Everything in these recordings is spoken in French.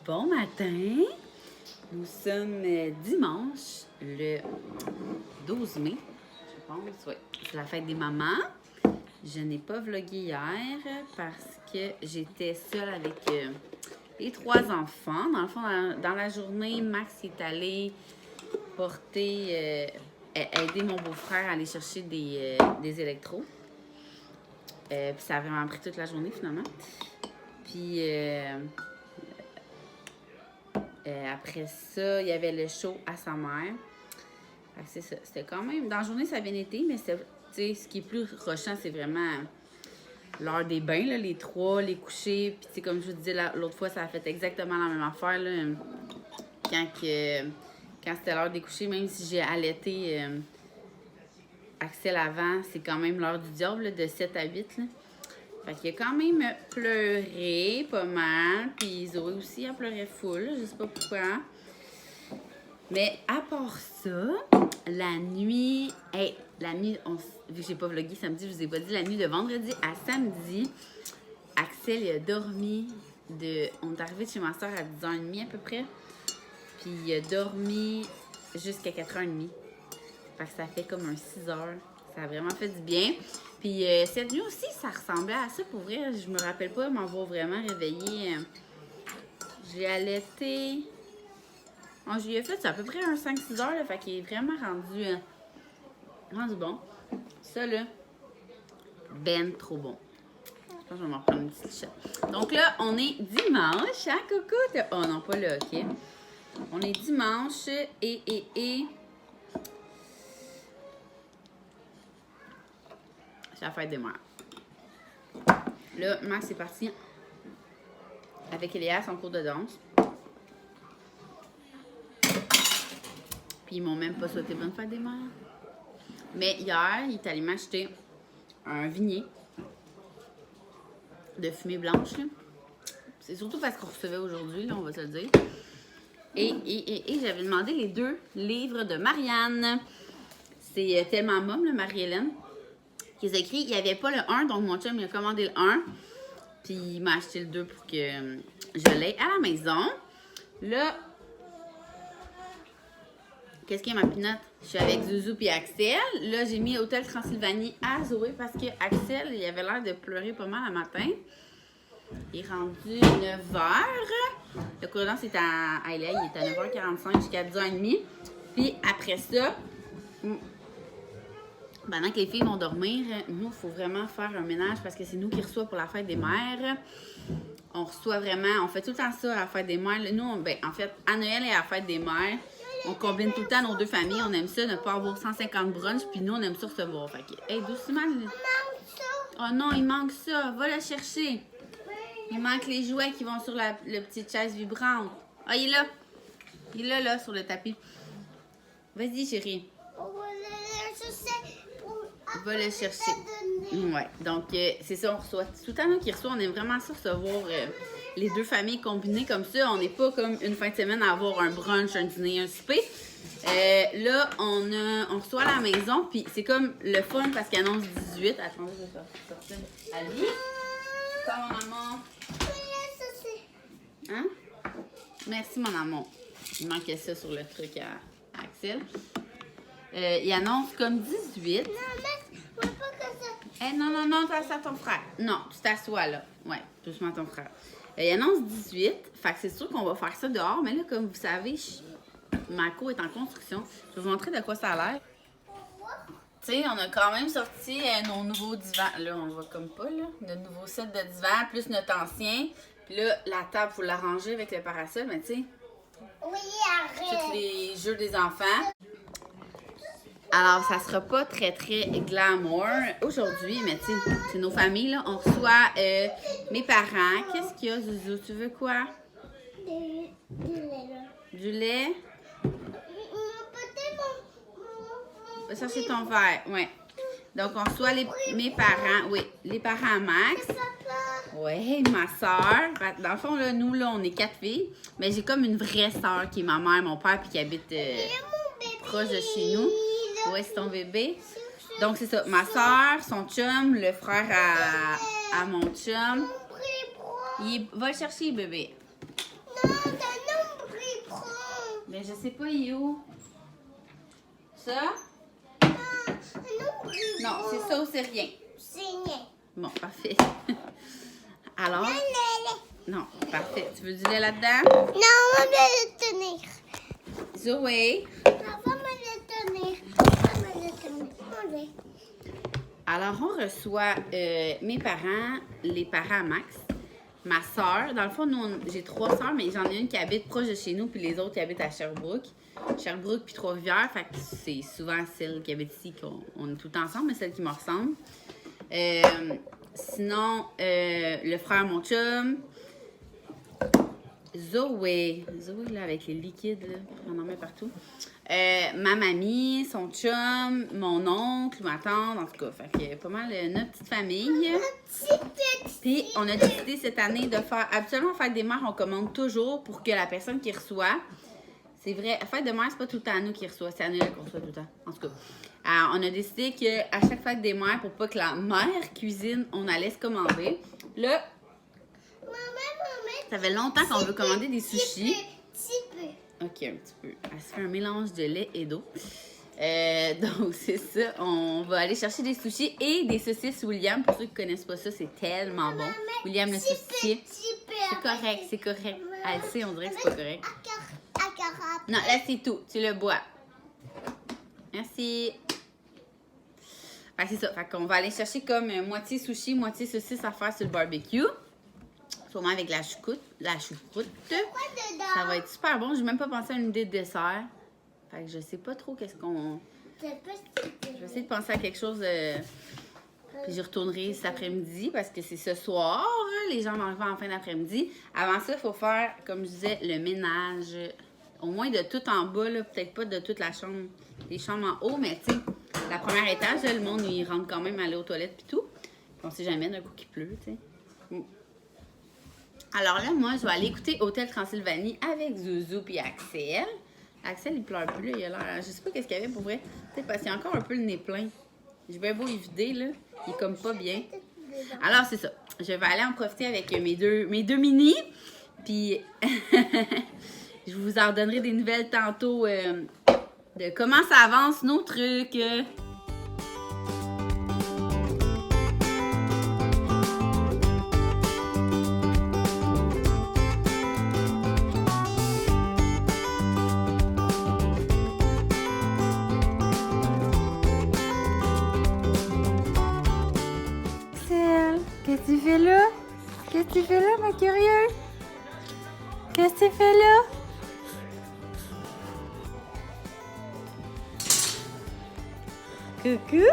Bon matin, nous sommes dimanche, le 12 mai, je pense, oui. C'est la fête des mamans. Je n'ai pas vlogué hier parce que j'étais seule avec les 3 enfants. Dans le fond, dans la journée, Max est allé porter, aider mon beau-frère à aller chercher des électros. Puis ça a vraiment pris toute la journée finalement. Puis après ça, il y avait le show à sa mère. C'est ça. C'était quand même... Dans la journée, ça a bien été, mais ce qui est plus rushant, c'est vraiment l'heure des bains, là, les 3, les couchers. Puis comme je vous disais l'autre fois, ça a fait exactement la même affaire. Là, quand c'était l'heure des couchers, même si j'ai allaité Axel avant, c'est quand même l'heure du diable, là, de 7 à 8. Là. Fait qu'il a quand même pleuré pas mal. Puis Zoé aussi, elle pleurait full. Je sais pas pourquoi. Mais à part ça, la nuit... vu que j'ai pas vlogué samedi, je vous ai pas dit, la nuit de vendredi à samedi, Axel il a dormi on est arrivé chez ma soeur à 10h30 à peu près. Puis il a dormi jusqu'à 4h30. Fait que ça fait comme un 6h. Ça a vraiment fait du bien. Puis cette nuit aussi, ça ressemblait à ça. Pour vrai, je me rappelle pas m'avoir vraiment réveillée. J'ai allaité... je lui ai fait à peu près un 5-6 heures. Là, fait qu'il est vraiment rendu bon. Ça, là, ben trop bon. Je pense que je vais m'en prendre une petite shot. Donc là, on est dimanche. Hein, coucou? Oh non, pas là, OK. On est dimanche et... c'est la fête des mères. Là, Max est parti avec Eléa à son cours de danse. Puis ils m'ont même pas souhaité bonne fête des mères. Mais hier, il est allé m'acheter un vignet de fumée blanche. C'est surtout parce qu'on recevait aujourd'hui, là, on va se le dire. Et j'avais demandé les 2 livres de Marianne. C'est tellement môme, là, Marie-Hélène. Qu'ils écrit, il n'y avait pas le 1, donc mon chum il a commandé le 1. Puis il m'a acheté le 2 pour que je l'aie à la maison. Là, qu'est-ce qu'il y a ma pinotte? Je suis avec Zouzou et Axel. Là, j'ai mis Hôtel Transylvanie à Zoé parce que Axel, il avait l'air de pleurer pas mal le matin. Il est rendu 9h. Le cours de danse est à Eléa, il est à 9h45 jusqu'à 10h30. Puis après ça... Pendant que les filles vont dormir, nous, il faut vraiment faire un ménage parce que c'est nous qui reçoit pour la fête des mères. On reçoit vraiment, on fait tout le temps ça à la fête des mères. Nous, en fait, à Noël et à la fête des mères, on combine tout le temps nos 2 familles. On aime ça, ne pas avoir 150 brunchs, puis nous, on aime ça recevoir. Fait que, hey, doucement. Il manque ça. Oh non, il manque ça. Va le chercher. Il manque les jouets qui vont sur la petite chaise vibrante. Ah, il est là. Il est là, sur le tapis. Vas-y, chérie. Va le chercher. Ouais, donc c'est ça, on reçoit. Tout le temps là, qui reçoit, on aime vraiment ça recevoir les 2 familles combinées comme ça. On n'est pas comme une fin de semaine à avoir un brunch, un dîner, un souper. Là, on reçoit à la maison, puis c'est comme le fun parce qu'il annonce 18. Attendez, je vais sortir. Ali, ça, mon amour. Hein? Merci, mon amour. Il manquait ça sur le truc à Axel. Il annonce comme 18. Non, t'assois ton frère. Non, tu t'assois là. Ouais, doucement ton frère. Il annonce 18. Fait que c'est sûr qu'on va faire ça dehors. Mais là, comme vous savez, ma cour est en construction. Je vais vous montrer de quoi ça a l'air. Tu sais, on a quand même sorti nos nouveaux divans. Là, on le voit comme pas, là. Notre nouveau set de divan, plus notre ancien. Puis là, la table, il faut l'arranger avec le parasol. Mais tu sais, oui, arrête. tous les jeux des enfants. Alors, ça sera pas très, très glamour aujourd'hui, mais tu sais, c'est nos familles, là. On reçoit mes parents. Qu'est-ce qu'il y a, Zouzou? Tu veux quoi? Du lait, là. Du lait? Peut-être Va chercher ton verre, ouais. Donc, on reçoit mes parents, oui, les parents à Max. papa. Oui, ma soeur. Dans le fond, là, nous, là, on est 4 filles, mais j'ai comme une vraie soeur qui est ma mère, mon père, puis qui habite proche de chez nous. Oui, c'est ton bébé. Donc, c'est ça. Ma soeur, son chum, le frère à mon chum. Va le chercher, bébé. Non, Mais je sais pas, il est où? Ça? Non, c'est ça ou c'est rien? C'est rien. Bon, parfait. Alors? Non, Non, parfait. Tu veux du lait là-dedans? on va le tenir. Zoé. On va me le tenir. On va me le tenir. On va. Alors, on reçoit mes parents, les parents à Max, ma soeur. Dans le fond, nous, j'ai 3 sœurs, mais j'en ai une qui habite proche de chez nous, puis les autres qui habitent à Sherbrooke. Sherbrooke puis Trois-Rivières. Fait que c'est souvent celle qui habite ici qu'on est tout le temps ensemble, mais celle qui me ressemble. Sinon, le frère, mon chum. Zoé, là, avec les liquides, là, on en met partout. Ma mamie, son chum, mon oncle, ma tante, en tout cas. Fait que pas mal notre petite famille. Puis, on a décidé cette année de faire... Habituellement, Fête des Mères, on commande toujours pour que la personne qui reçoit... C'est vrai, Fête de Mères, c'est pas tout le temps à nous qui reçoit, c'est à nous qu'on reçoit tout le temps. En tout cas, on a décidé qu'à chaque Fête des Mères, pour pas que la mère cuisine, on allait se commander. Là, ça fait longtemps qu'on veut commander des sushis. Ok, un petit peu. Elle se fait un mélange de lait et d'eau. Donc, c'est ça. On va aller chercher des sushis et des saucisses William. Pour ceux qui ne connaissent pas ça, c'est tellement bon. William le saucissier. C'est correct, c'est correct. Elle sait, on dirait que c'est pas correct. Non, là, c'est tout. Tu le bois. Merci. Fait que c'est ça. Fait qu'on va aller chercher comme moitié sushi, moitié saucisse à faire sur le barbecue. Sûrement avec la choucroute. Ça va être super bon. J'ai même pas pensé à une idée de dessert. Fait que je sais pas trop qu'est-ce qu'on... Je vais essayer de penser à quelque chose. Puis j'y retournerai cet après-midi parce que c'est ce soir. Les gens mangent en fin d'après-midi. Avant ça, il faut faire, comme je disais, le ménage. Au moins de tout en bas, là, peut-être pas de toute la chambre. Les chambres en haut, mais tu sais, la première étage, là, le monde, il rentre quand même aller aux toilettes puis tout. Puis on sait jamais d'un coup qu'il pleut, tu sais. Alors là, moi, je vais aller écouter Hôtel Transylvanie avec Zouzou puis Axel. Axel, il pleure plus, là. Il a l'air... Je sais pas qu'est-ce qu'il y avait pour vrai. Tu sais, parce qu'il a encore un peu le nez plein. Je vais beau y vider, là. Il est comme pas bien. Alors, c'est ça. Je vais aller en profiter avec mes deux minis. Puis, je vous en redonnerai des nouvelles tantôt de comment ça avance nos trucs. Qu'est-ce que tu fais là? Qu'est-ce que tu fais là, ma curieuse? Qu'est-ce que tu fais là? Coucou?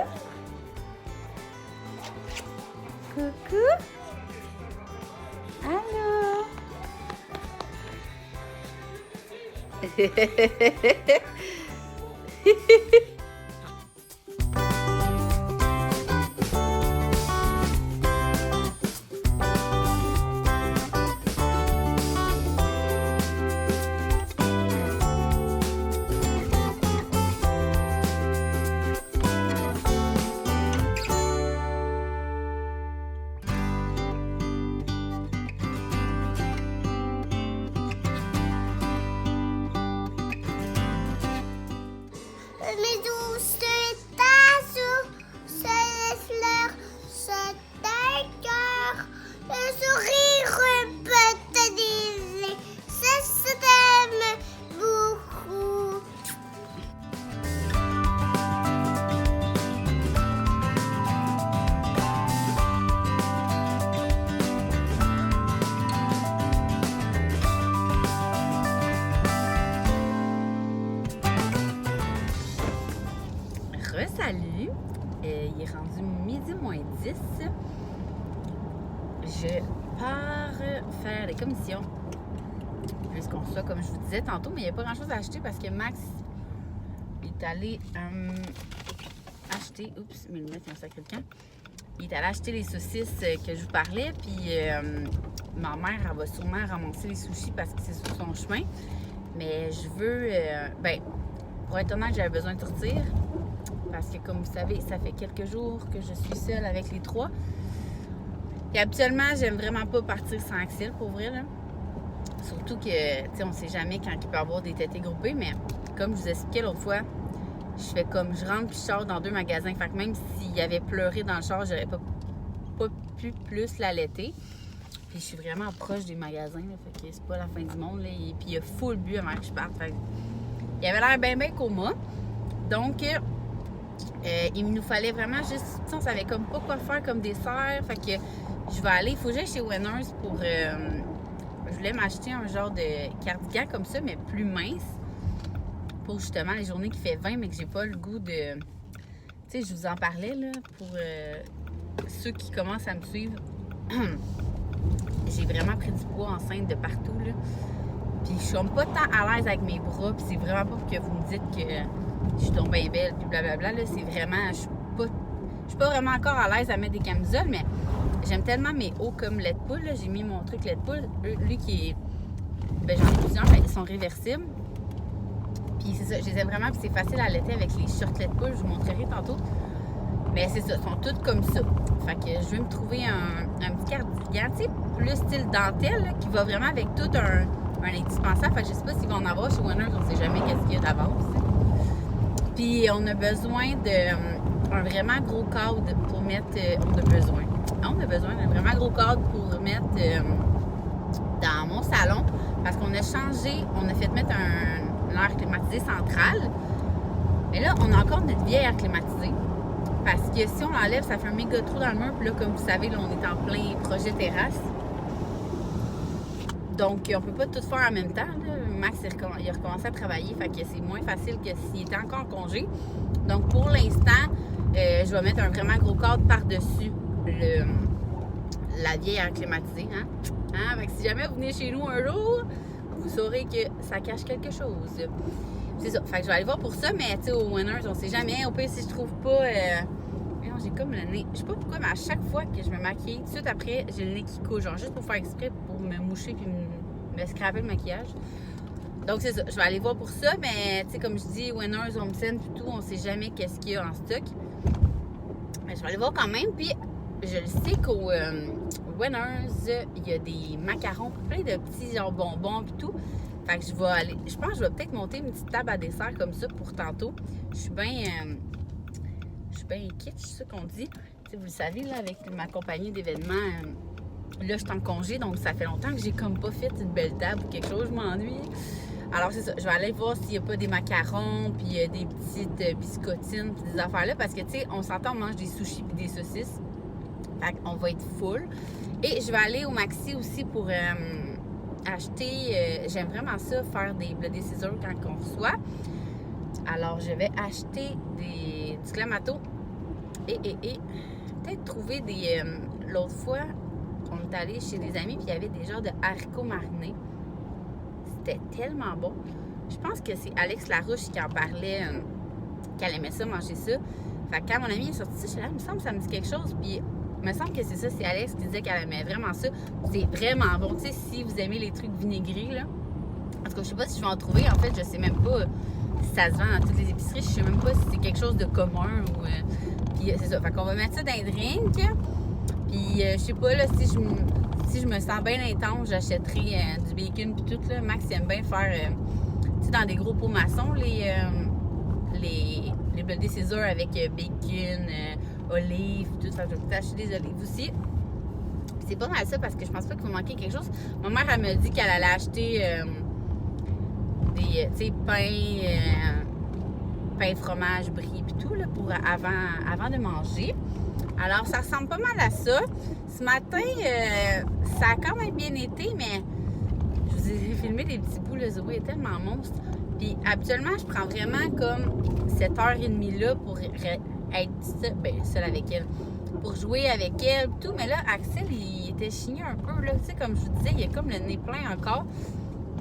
Coucou? Allô? Mes douces tasses se laissent se cœur. Le sourire peut te dire, ça t'aime beaucoup. Salut, il est rendu midi moins 10. Je pars faire des commissions. Puisqu'on soit, comme je vous disais tantôt, mais il n'y a pas grand chose à acheter parce que Max est allé acheter. Oups, mes lunettes, il y a un sacré de camp. Il est allé acheter les saucisses que je vous parlais. Puis ma mère, elle va sûrement ramasser les sushis parce que c'est sur son chemin. Mais je veux. Pour être honnête, j'avais besoin de sortir. Parce que, comme vous savez, ça fait quelques jours que je suis seule avec les 3. Et habituellement, j'aime vraiment pas partir sans Axel, pour vrai, là. Surtout que, tu sais, on sait jamais quand il peut y avoir des tétés groupés, mais comme je vous expliquais l'autre fois, je rentre puis je sors dans 2 magasins. Fait que même s'il avait pleuré dans le char, j'aurais pas pu plus l'allaiter. Puis je suis vraiment proche des magasins, là, fait que c'est pas la fin du monde. Là, et puis il y a full but avant que je parte. Fait que, il avait l'air bien coma. Donc, il nous fallait vraiment juste... On savait comme pas quoi faire comme dessert. Fait que je vais aller... Il faut que j'aille chez Winners pour... je voulais m'acheter un genre de cardigan comme ça, mais plus mince. Pour justement les journées qui fait 20, mais que j'ai pas le goût de... Tu sais, je vous en parlais, là, pour ceux qui commencent à me suivre. J'ai vraiment pris du poids enceinte de partout, là. Puis je suis comme pas tant à l'aise avec mes bras, puis c'est vraiment pas pour que vous me dites que je suis donc bien belle, puis blablabla, là. C'est vraiment... Je suis pas vraiment encore à l'aise à mettre des camisoles, mais j'aime tellement mes hauts comme lait de poule, là. J'ai mis mon truc lait de poule. Lui qui est... Ben j'en ai plusieurs, mais ils sont réversibles. Puis c'est ça, je les aime vraiment, puis c'est facile à allaiter avec les shorts lait de poule, je vous montrerai tantôt. Mais c'est ça, ils sont toutes comme ça. Fait que je vais me trouver un petit cardigan, tu sais, plus style dentelle, là, qui va vraiment avec tout un indispensable. Fait que je sais pas s'ils vont en avoir chez Winners, on sait jamais qu'est-ce qu'il y a d'avance. Puis on a besoin d'un vraiment gros cadre pour mettre... on a besoin d'un vraiment gros cadre pour mettre dans mon salon. Parce qu'on a changé, on a fait mettre un air climatisé central. Mais là, on a encore notre vieil air climatisé. Parce que si on l'enlève, ça fait un méga trou dans le mur. Puis là, comme vous savez, là, on est en plein projet terrasse. Donc, on peut pas tout faire en même temps. Là. Max, il a recommencé à travailler. Fait que c'est moins facile que s'il était encore en congé. Donc, pour l'instant, je vais mettre un vraiment gros cadre par-dessus la vieille air climatisée. Hein? Fait que si jamais vous venez chez nous un jour, vous saurez que ça cache quelque chose. C'est ça. Fait que je vais aller voir pour ça, mais tu sais, au Winners, on sait jamais. Au pire, si je trouve pas... Non, j'ai comme le nez... Je sais pas pourquoi, mais à chaque fois que je me maquille, tout de suite après, j'ai le nez qui coule. Genre juste pour faire exprès, pour me moucher puis me scraper le maquillage. Donc, c'est ça. Je vais aller voir pour ça, mais tu sais, comme je dis, Winners, HomeSense, tout, on sait jamais qu'est-ce qu'il y a en stock. Mais je vais aller voir quand même. Puis, je le sais qu'au Winners, il y a des macarons, plein de petits genre bonbons puis tout. Fait que je vais aller... Je pense que je vais peut-être monter une petite table à dessert comme ça pour tantôt. Je suis bien kitsch, c'est ça qu'on dit. T'sais, vous le savez, là, avec ma compagnie d'événements, là, je suis en congé, donc ça fait longtemps que j'ai comme pas fait une belle table ou quelque chose, je m'ennuie. Alors, c'est ça. Je vais aller voir s'il n'y a pas des macarons, puis des petites biscottines, puis des affaires-là, parce que, tu sais, on s'entend, on mange des sushis puis des saucisses. Fait qu'on va être full. Et je vais aller au Maxi aussi pour... acheter, j'aime vraiment ça, faire des bloody scissors quand on reçoit. Alors, je vais acheter du Clamato et peut-être trouver des... l'autre fois, on est allé chez des amis puis il y avait des genres de haricots marinés. C'était tellement bon. Je pense que c'est Alex Larouche qui en parlait, qu'elle aimait ça, manger ça. Fait que quand mon ami est sorti ça, je suis là, il me semble que ça me dit quelque chose. Puis il me semble que c'est ça, c'est Alex qui disait qu'elle aimait vraiment ça. C'est vraiment bon. Tu sais, si vous aimez les trucs vinaigrés, là. En tout cas, je sais pas si je vais en trouver. En fait, je sais même pas si ça se vend dans toutes les épiceries. Je sais même pas si c'est quelque chose de commun ou... Puis c'est ça. Fait qu'on va mettre ça dans un drink. Puis je sais pas, là, si je me sens bien intense, j'achèterai du bacon puis tout, là. Max, il aime bien faire, tu sais, dans des gros pots maçons, les bloody scissors avec bacon, olives, tout ça. Je vais peut-être acheter des olives aussi. Puis c'est pas mal ça parce que je pense pas qu'il va manquer quelque chose. Ma mère, elle me dit qu'elle allait acheter des, tu sais, pain, fromage, brie, puis tout, là, pour avant de manger. Alors, ça ressemble pas mal à ça. Ce matin, ça a quand même bien été, mais je vous ai filmé des petits bouts. Le Zoé est tellement monstre. Puis, habituellement, je prends vraiment comme cette heure-et-demie-là pour être seule avec elle. Pour jouer avec elle, tout. Mais là, Axel, il était chigné un peu, là. Tu sais, comme je vous disais, il a comme le nez plein encore.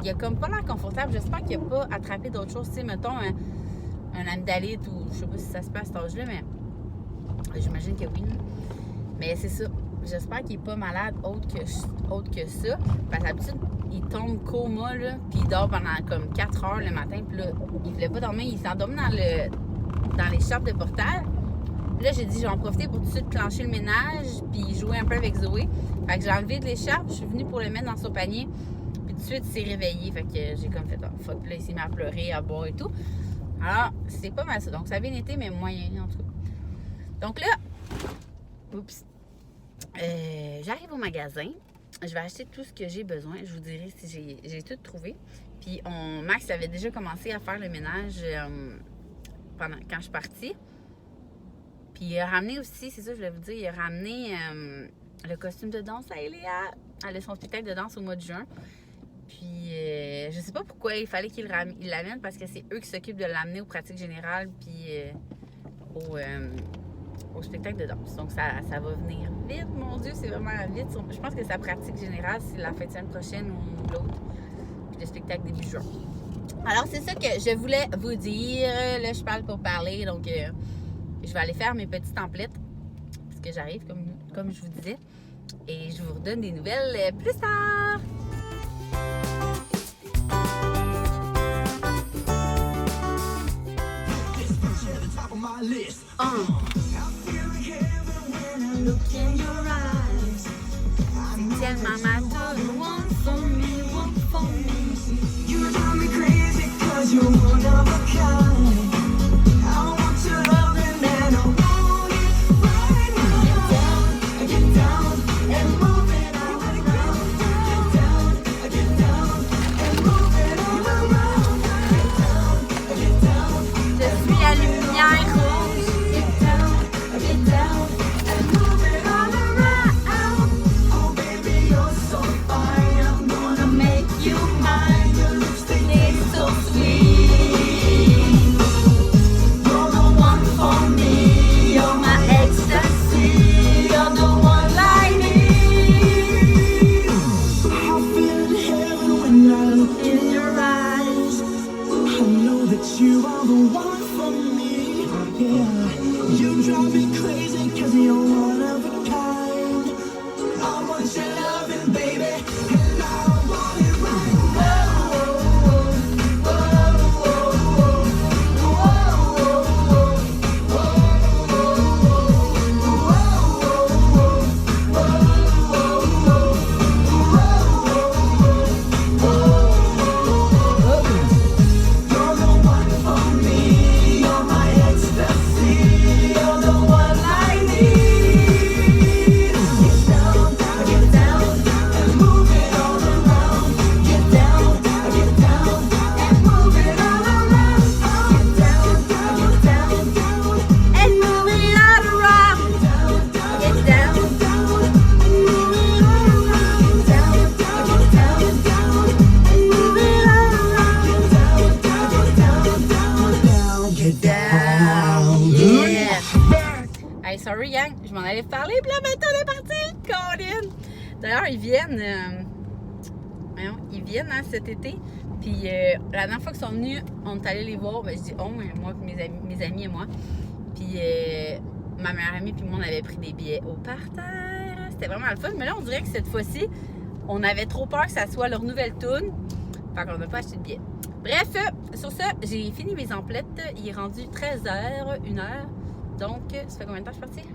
Il a comme pas l'air confortable. J'espère qu'il n'a pas attrapé d'autres choses. Tu sais, mettons, un amygdalite ou je sais pas si ça se passe à cet âge-là, mais j'imagine que oui. Mais c'est ça. J'espère qu'il n'est pas malade autre que ça. Parce qu'à l'habitude, il tombe coma, là, puis il dort pendant comme 4 heures le matin. Puis là, il voulait pas dormir. Il s'endormit dans l'écharpe de portage. Là, j'ai dit, je vais en profiter pour tout de suite clencher le ménage puis jouer un peu avec Zoé. Fait que j'ai enlevé de l'écharpe. Je suis venue pour le mettre dans son panier. Puis de suite, il s'est réveillé. Fait que j'ai comme fait, oh, fuck, là, il s'est mis à pleurer, à boire et tout. Alors, c'est pas mal ça. Donc, ça a bien été, mais moyen, en tout cas. Donc là, oups, j'arrive au magasin. Je vais acheter tout ce que j'ai besoin. Je vous dirai si j'ai tout trouvé. Puis, Max avait déjà commencé à faire le ménage quand je suis partie. Puis, il a ramené aussi, c'est ça, je voulais vous dire, il a ramené le costume de danse à Eléa. Elle a son spectacle de danse au mois de juin. Puis, je sais pas pourquoi il fallait qu'il l'amène parce que c'est eux qui s'occupent de l'amener aux pratiques générales puis au spectacle de danse. Donc, ça va venir vite, mon Dieu, c'est vraiment vite. Je pense que sa pratique générale, c'est la fin de semaine prochaine ou l'autre. Puis le spectacle début juin. Alors, c'est ça que je voulais vous dire. Là, je parle pour parler, donc je vais aller faire mes petites templates parce que j'arrive, comme je vous disais. Et je vous redonne des nouvelles plus tard. Sorry, Yang, je m'en allais parler, puis là, maintenant, on est parti, Colin! D'ailleurs, ils viennent cet été, puis la dernière fois qu'ils sont venus, on est allés les voir, ben, je dis moi, mes amis et moi, puis ma meilleure amie puis moi, on avait pris des billets au parterre, c'était vraiment le fun, mais là, on dirait que cette fois-ci, on avait trop peur que ça soit leur nouvelle toune, fait qu'on n'a pas acheté de billets. Bref, sur ça, j'ai fini mes emplettes, il est rendu 13h, 1h, donc, ça fait combien de temps que je suis partie?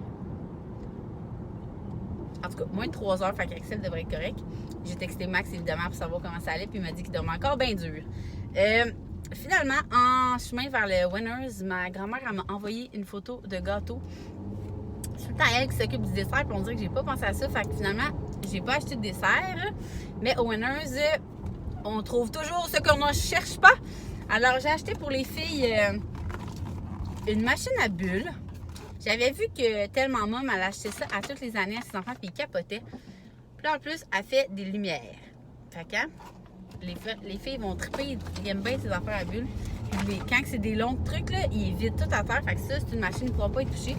En tout cas, moins de 3 heures, fait qu'Axel devrait être correct. J'ai texté Max, évidemment, pour savoir comment ça allait, puis il m'a dit qu'il dormait encore bien dur. Finalement, en chemin vers le Winners, ma grand-mère m'a envoyé une photo de gâteau. C'est tout le temps elle qui s'occupe du dessert, puis on dirait que j'ai pas pensé à ça, fait que finalement, j'ai pas acheté de dessert. Mais au Winners, on trouve toujours ce qu'on ne cherche pas. Alors, j'ai acheté pour les filles une machine à bulles. J'avais vu que tellement maman elle achetait ça à toutes les années à ses enfants puis ils capotaient. Puis là, en plus, elle fait des lumières. Fait que les filles vont triper, ils aiment bien ces affaires à bulles. Puis quand c'est des longs trucs, là, ils vident tout à terre. Fait que ça, c'est une machine qui ne pourra pas être touchée.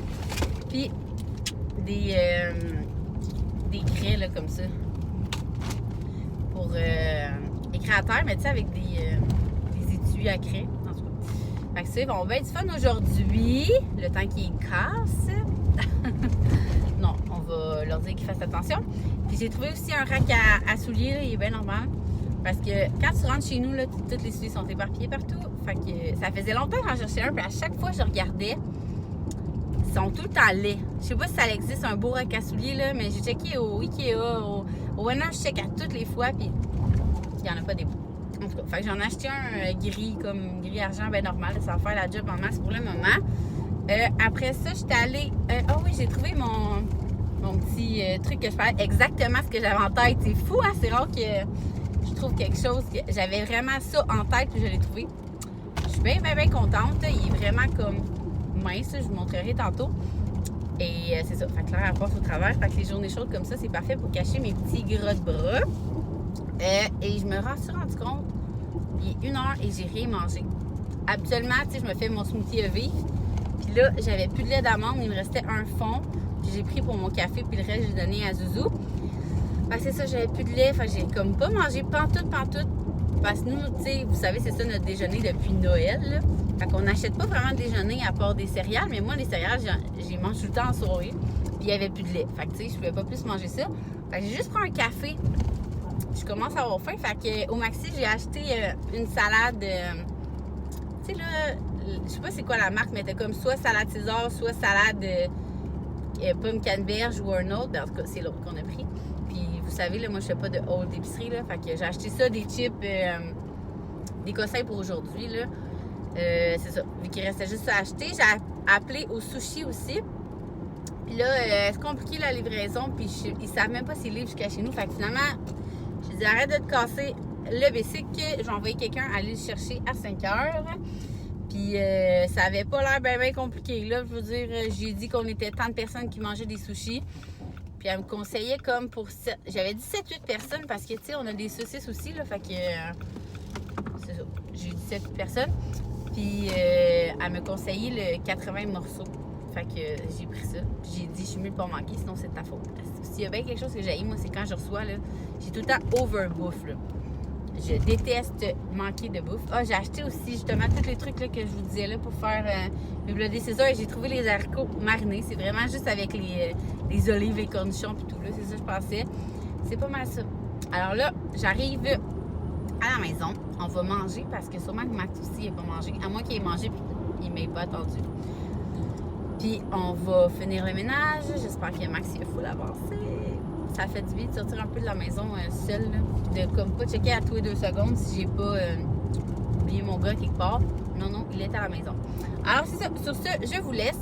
Puis des craies là, comme ça. Pour écrire à terre, mais tu sais, avec des étuis à craie. Fait que ça, ils vont bien du fun aujourd'hui, le temps qu'ils cassent. Non, on va leur dire qu'ils fassent attention. Puis j'ai trouvé aussi un rack à souliers, là, il est bien normal. Parce que quand tu rentres chez nous, là, tous les souliers sont éparpillés partout. Fait que ça faisait longtemps que j'en cherchais un, puis à chaque fois que je regardais, ils sont tout le temps laids. Je sais pas si ça existe un beau rack à souliers, là, mais j'ai checké au Ikea, au Winners, je check à toutes les fois, puis il n'y en a pas des beaux. En tout cas, fait que j'en ai acheté un gris, comme gris argent, ben normal. Ça va faire la job en masse pour le moment. Après ça, j'étais allée... oh oui, j'ai trouvé mon petit truc que je parlais. Exactement ce que j'avais en tête. C'est fou, hein? C'est rare que je trouve quelque chose. J'avais vraiment ça en tête puis je l'ai trouvé. Je suis bien, bien, bien contente. Il est vraiment comme mince. Je vous montrerai tantôt. Et c'est ça. Fait que là, elle passe au travers. Fait que les journées chaudes comme ça, c'est parfait pour cacher mes petits gras de bras. Et je me suis rendu compte, il est 1h et j'ai rien mangé. Habituellement, tu sais, je me fais mon smoothie vif. Puis là, j'avais plus de lait d'amande, il me restait un fond. Puis j'ai pris pour mon café, puis le reste, j'ai donné à Zouzou. Fait que c'est ça, j'avais plus de lait. Fait que j'ai comme pas mangé pantoute. Parce que nous, tu sais, vous savez, c'est ça notre déjeuner depuis Noël, là. Fait qu'on n'achète pas vraiment de déjeuner à part des céréales. Mais moi, les céréales, j'y mange tout le temps en soirée. Puis il y avait plus de lait. Fait que, tu sais, je pouvais pas plus manger ça. Fait que j'ai juste pris un café. Je commence à avoir faim. Fait que au Maxi, j'ai acheté une salade. Tu sais, là, je sais pas c'est quoi la marque, mais c'était comme soit salade César, soit salade pomme canneberge ou un autre. Ben, en tout cas, c'est l'autre qu'on a pris. Puis, vous savez, là, moi, je fais pas de haul d'épicerie, là. Fait que j'ai acheté ça, des chips, des cossins pour aujourd'hui, là. C'est ça. Vu qu'il restait juste à acheter, j'ai appelé au sushi aussi. Puis là, c'est compliqué la livraison. Puis, ils savent même pas s'ils livrent jusqu'à chez nous. Fait que finalement, j'ai dit, arrête de te casser le basic. J'ai envoyé quelqu'un aller le chercher à 5 heures. Puis ça avait pas l'air bien compliqué. Là, je veux dire, j'ai dit qu'on était tant de personnes qui mangeaient des sushis. Puis elle me conseillait comme pour... J'avais dit 7-8 personnes parce que, tu sais, on a des saucisses aussi, là. Fait que... c'est ça. J'ai dit 7 personnes. Puis elle me conseillait le 80 morceaux. Fait que j'ai pris ça. Puis j'ai dit, je suis mieux de pas manquer, sinon c'est de ta faute. S'il y a bien quelque chose que j'haïs, moi, c'est quand je reçois, là, j'ai tout le temps overbouffe, là. Je déteste manquer de bouffe. Ah, j'ai acheté aussi justement tous les trucs là, que je vous disais là pour faire mes blodés César. Et j'ai trouvé les haricots marinés. C'est vraiment juste avec les olives, les cornichons et tout là. C'est ça que je pensais. C'est pas mal ça. Alors là, j'arrive à la maison. On va manger parce que sûrement que Max aussi n'a pas mangé. À moins qu'il ait mangé puis il ne m'ait pas attendu. Puis on va finir le ménage. J'espère que Max il a full avancé. Ça fait du bien de sortir un peu de la maison seule, là. De comme pas checker à tous les 2 secondes si j'ai pas oublié mon gars quelque part. Non, il est à la maison. Alors c'est ça. Sur ce, je vous laisse.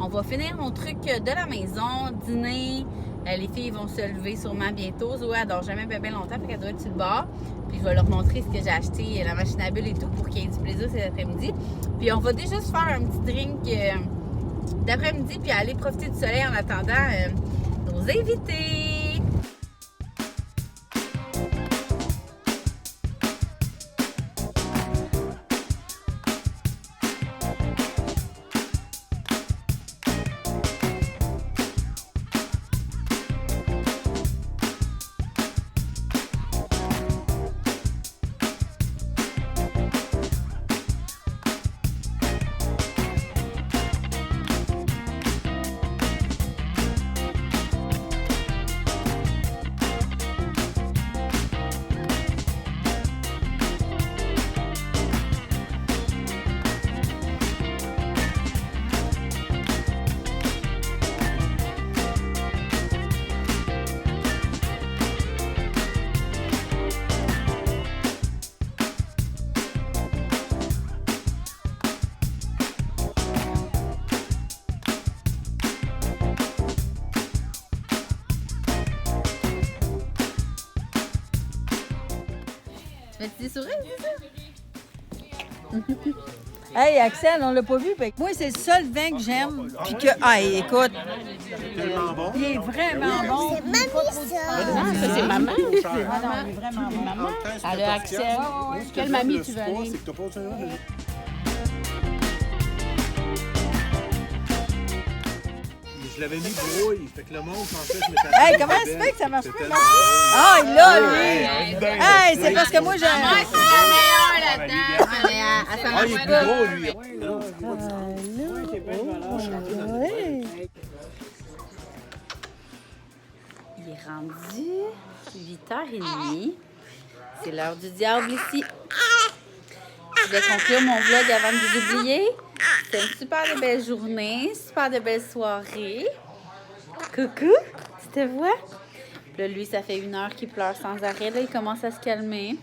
On va finir mon truc de la maison, dîner. Les filles vont se lever sûrement bientôt. Zoé, elle dort jamais bien longtemps, fait qu'elle doit être sur le bord. Puis je vais leur montrer ce que j'ai acheté, la machine à bulles et tout, pour qu'il y ait du plaisir cet après-midi. Puis on va déjà se faire un petit drink d'après-midi, puis aller profiter du soleil en attendant nos invités. Tu mets des souris, c'est ça? Hey, Axel, on l'a pas vu. Moi, c'est le seul vin que j'aime. Puis que, écoute, il est vraiment bon. C'est mamie, ça. Non, ça c'est maman. Ah non, il est vraiment bon. Maman. Elle a Axel. Quelle mamie tu veux aller? Je l'avais mis brouille, fait que le monde pensait que je m'étais... Hey, comment ça se fait que ça marche pas? Ah, il l'a, lui! Hey, c'est parce que moi, j'ai... Maman, c'est la meilleure là-dedans. Ça il marche est pas. gros, lui. Il est rendu 8h30. C'est l'heure du diable ici. Je vais conclure mon vlog avant de vous oublier. C'était une super de belle journée, super de belle soirée. Coucou, tu te vois? Là, lui, ça fait 1 heure qu'il pleure sans arrêt. Là, il commence à se calmer.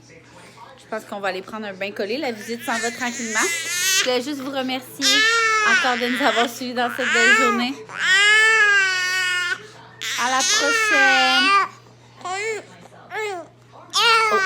Je pense qu'on va aller prendre un bain collé. La visite s'en va tranquillement. Je voulais juste vous remercier encore de nous avoir suivis dans cette belle journée. À la prochaine! Oh.